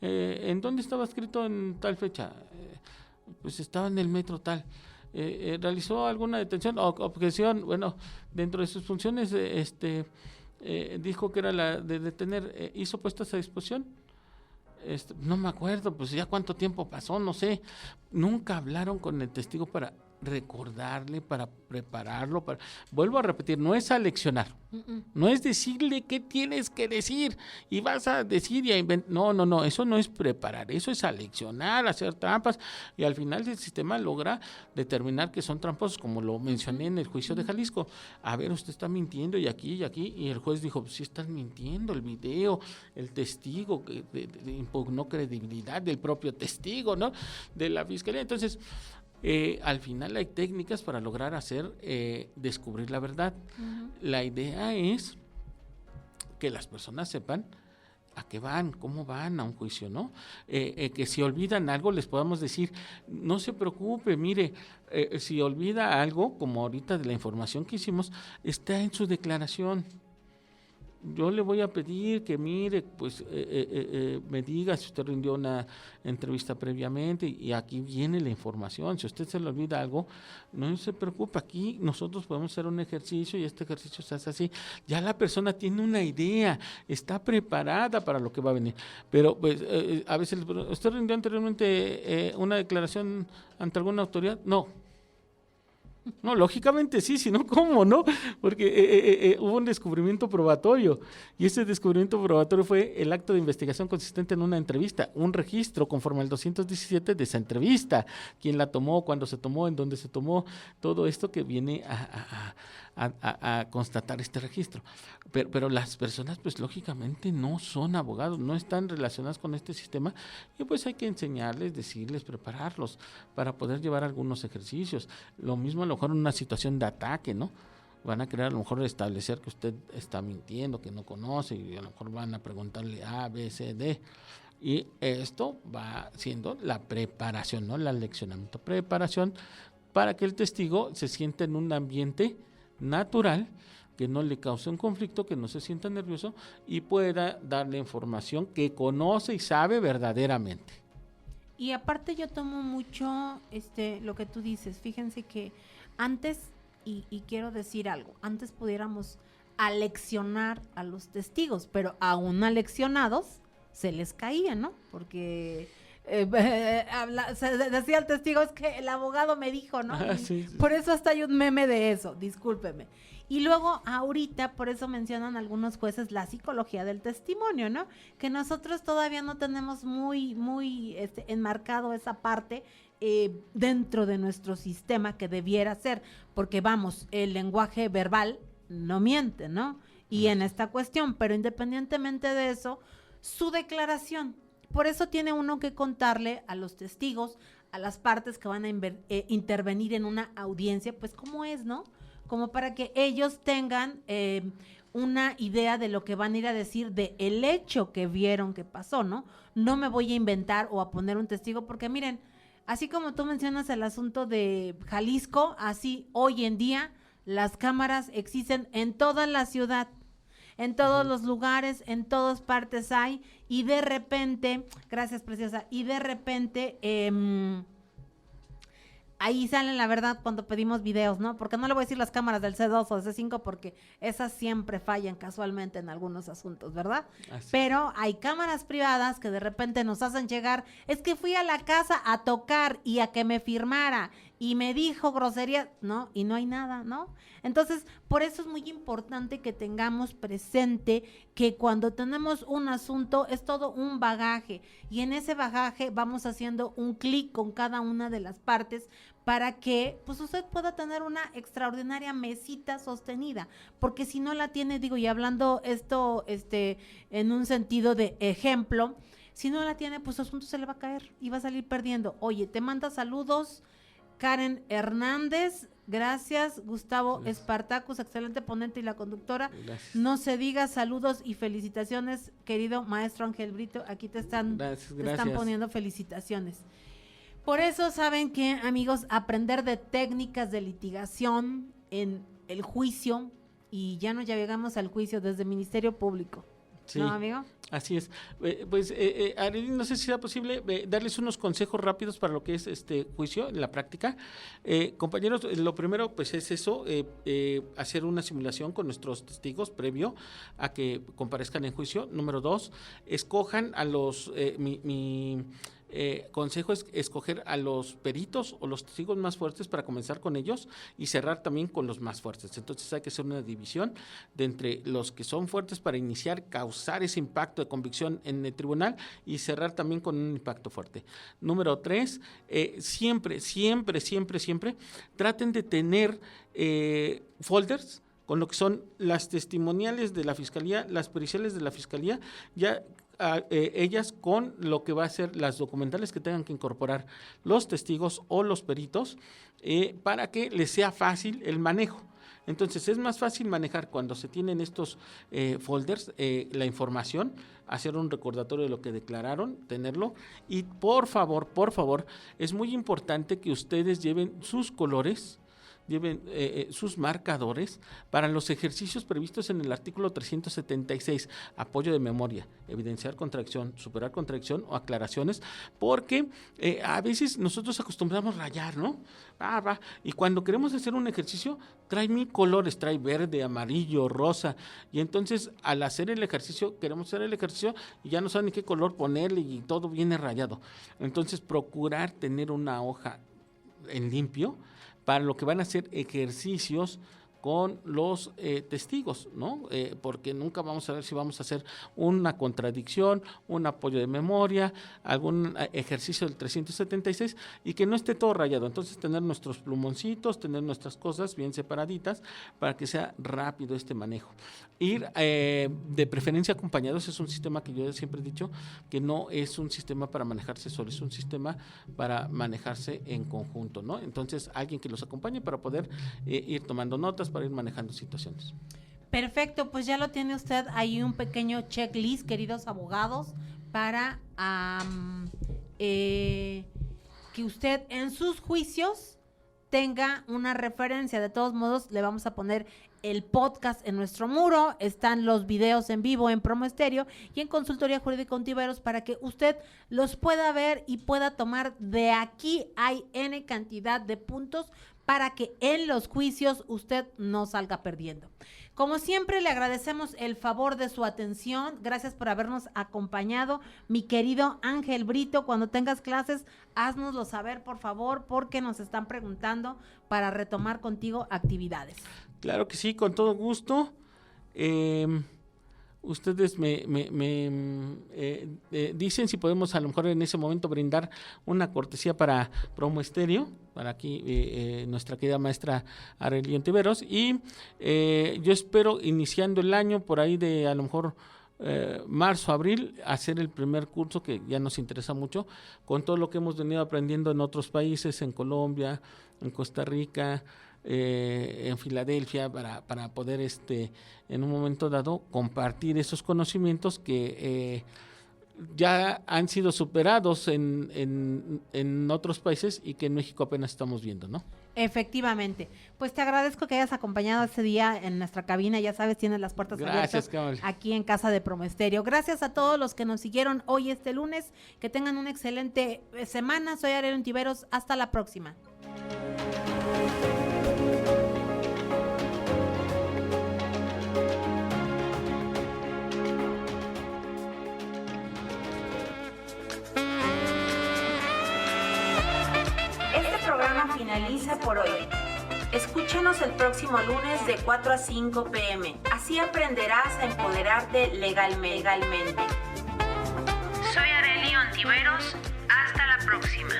¿En dónde estaba escrito en tal fecha? Pues estaba en el metro tal. ¿Realizó alguna detención o objeción? Bueno, dentro de sus funciones dijo que era la de detener. ¿Hizo puestas a disposición? No me acuerdo, pues ya cuánto tiempo pasó, no sé. Nunca hablaron con el testigo para recordarle, para prepararlo, vuelvo a repetir, no es aleccionar, no es decirle qué tienes que decir y vas a decir y a inventar, no, eso no es preparar, eso es aleccionar, hacer trampas y al final el sistema logra determinar que son tramposos, como lo mencioné en el juicio de Jalisco. A ver, usted está mintiendo y aquí, y el juez dijo, pues sí están mintiendo, el video, el testigo, impugnó credibilidad del propio testigo, ¿no? De la fiscalía. Entonces, al final hay técnicas para lograr descubrir la verdad. La idea es que las personas sepan a qué van, cómo van a un juicio, ¿no? Que si olvidan algo les podamos decir, no se preocupe, mire, si olvida algo, como ahorita de la información que hicimos, está en su declaración. Yo le voy a pedir que mire, pues me diga si usted rindió una entrevista previamente y aquí viene la información. Si a usted se le olvida algo, no se preocupe, aquí nosotros podemos hacer un ejercicio y este ejercicio se hace así. Ya la persona tiene una idea, está preparada para lo que va a venir. Pero pues a veces, ¿usted rindió anteriormente una declaración ante alguna autoridad? No, lógicamente sí, si no, ¿cómo, no? Porque hubo un descubrimiento probatorio y ese descubrimiento probatorio fue el acto de investigación consistente en una entrevista, un registro conforme al 217 de esa entrevista, quién la tomó, cuándo se tomó, en dónde se tomó, todo esto que viene a constatar este registro. Pero las personas, pues lógicamente no son abogados, no están relacionadas con este sistema y pues hay que enseñarles, decirles, prepararlos para poder llevar algunos ejercicios. Lo mismo a lo mejor en una situación de ataque, ¿no? Van a querer a lo mejor establecer que usted está mintiendo, que no conoce y a lo mejor van a preguntarle A, B, C, D. Y esto va siendo la preparación, ¿no? El aleccionamiento, preparación para que el testigo se sienta en un ambiente natural, que no le cause un conflicto, que no se sienta nervioso y pueda darle información que conoce y sabe verdaderamente. Y aparte yo tomo mucho lo que tú dices, fíjense que antes, y quiero decir algo, antes pudiéramos aleccionar a los testigos, pero aún aleccionados se les caía, ¿no? Porque se decía el testigo, es que el abogado me dijo, ¿no? Sí. Por eso hasta hay un meme de eso, discúlpeme. Y luego ahorita, por eso mencionan algunos jueces la psicología del testimonio, ¿no? Que nosotros todavía no tenemos muy enmarcado esa parte dentro de nuestro sistema que debiera ser, porque vamos, el lenguaje verbal no miente, ¿no? y en esta cuestión, pero independientemente de eso, su declaración. Por eso tiene uno que contarle a los testigos, a las partes que van a intervenir en una audiencia, pues cómo es, ¿no? Como para que ellos tengan una idea de lo que van a ir a decir de el hecho que vieron que pasó, ¿no? No me voy a inventar o a poner un testigo, porque miren, así como tú mencionas el asunto de Jalisco, así hoy en día las cámaras existen en toda la ciudad, en todos los lugares, en todas partes hay, y de repente, gracias preciosa, y de repente ahí salen la verdad cuando pedimos videos, ¿no? Porque no le voy a decir las cámaras del C2 o del C5 porque esas siempre fallan casualmente en algunos asuntos, ¿verdad? Así. Pero hay cámaras privadas que de repente nos hacen llegar, es que fui a la casa a tocar y a que me firmara y me dijo grosería, ¿no? Y no hay nada, ¿no? Entonces, por eso es muy importante que tengamos presente que cuando tenemos un asunto es todo un bagaje y en ese bagaje vamos haciendo un clic con cada una de las partes para que pues usted pueda tener una extraordinaria mesita sostenida, porque si no la tiene, digo, y hablando esto en un sentido de ejemplo, si no la tiene, pues su asunto se le va a caer y va a salir perdiendo. Oye, te manda saludos Karen Hernández, gracias. Gustavo Espartacus, excelente ponente y la conductora. Gracias. No se diga, saludos y felicitaciones, querido maestro Ángel Brito. Aquí te están poniendo felicitaciones. Por eso saben que, amigos, aprender de técnicas de litigación en el juicio, y ya no llegamos al juicio desde el Ministerio Público. Sí, ¿no, amigo? Así es. Arely, no sé si sea posible darles unos consejos rápidos para lo que es este juicio en la práctica. Compañeros, lo primero pues es eso, hacer una simulación con nuestros testigos previo a que comparezcan en juicio. Número 2, escojan a los, consejo es escoger a los peritos o los testigos más fuertes para comenzar con ellos y cerrar también con los más fuertes. Entonces hay que hacer una división de entre los que son fuertes para iniciar, causar ese impacto de convicción en el tribunal y cerrar también con un impacto fuerte. Número 3, siempre traten de tener folders con lo que son las testimoniales de la Fiscalía, las periciales de la Fiscalía, ya ellas con lo que va a ser las documentales que tengan que incorporar los testigos o los peritos para que les sea fácil el manejo. Entonces es más fácil manejar cuando se tienen estos folders, la información, hacer un recordatorio de lo que declararon, tenerlo, y por favor, es muy importante que ustedes lleven sus colores, lleven sus marcadores para los ejercicios previstos en el artículo 376, apoyo de memoria, evidenciar contradicción, superar contradicción o aclaraciones, porque a veces nosotros acostumbramos rayar, ¿no? Y cuando queremos hacer un ejercicio, trae 1000 colores, trae verde, amarillo, rosa, y entonces al hacer el ejercicio, queremos hacer el ejercicio y ya no saben ni qué color ponerle y todo viene rayado. Entonces procurar tener una hoja en limpio para lo que van a ser ejercicios con los testigos, ¿no? Porque nunca vamos a ver si vamos a hacer una contradicción, un apoyo de memoria, algún ejercicio del 376 y que no esté todo rayado. Entonces tener nuestros plumoncitos, tener nuestras cosas bien separaditas para que sea rápido este manejo. Ir de preferencia acompañados es un sistema que yo siempre he dicho que no es un sistema para manejarse solo, es un sistema para manejarse en conjunto, ¿no? Entonces alguien que los acompañe para poder ir tomando notas, para ir manejando situaciones. Perfecto, pues ya lo tiene usted ahí un pequeño checklist, queridos abogados, para que usted en sus juicios tenga una referencia. De todos modos, le vamos a poner el podcast en nuestro muro, están los videos en vivo en Promo Estéreo y en Consultoría Jurídica Ontiveros para que usted los pueda ver y pueda tomar. De aquí hay N cantidad de puntos para que en los juicios usted no salga perdiendo. Como siempre, le agradecemos el favor de su atención. Gracias por habernos acompañado. Mi querido Ángel Brito, cuando tengas clases, háznoslo saber, por favor, porque nos están preguntando para retomar contigo actividades. Claro que sí, con todo gusto. ustedes me dicen si podemos a lo mejor en ese momento brindar una cortesía para Promo Estéreo, para aquí nuestra querida maestra Arely Ontiveros, y yo espero iniciando el año por ahí de a lo mejor marzo, abril, hacer el primer curso que ya nos interesa mucho, con todo lo que hemos venido aprendiendo en otros países, en Colombia, en Costa Rica, en Filadelfia, para poder en un momento dado compartir esos conocimientos que ya han sido superados en otros países y que en México apenas estamos viendo, ¿no? Efectivamente. Pues te agradezco que hayas acompañado este día en nuestra cabina. Ya sabes, tienes las puertas abiertas aquí en Casa de Promo Estéreo. Gracias a todos los que nos siguieron hoy lunes. Que tengan una excelente semana. Soy Arely Ontiveros. Hasta la próxima. Finaliza por hoy. Escúchanos el próximo lunes de 4 a 5 p.m. Así aprenderás a empoderarte legalmente. Soy Arely Ontiveros. Hasta la próxima.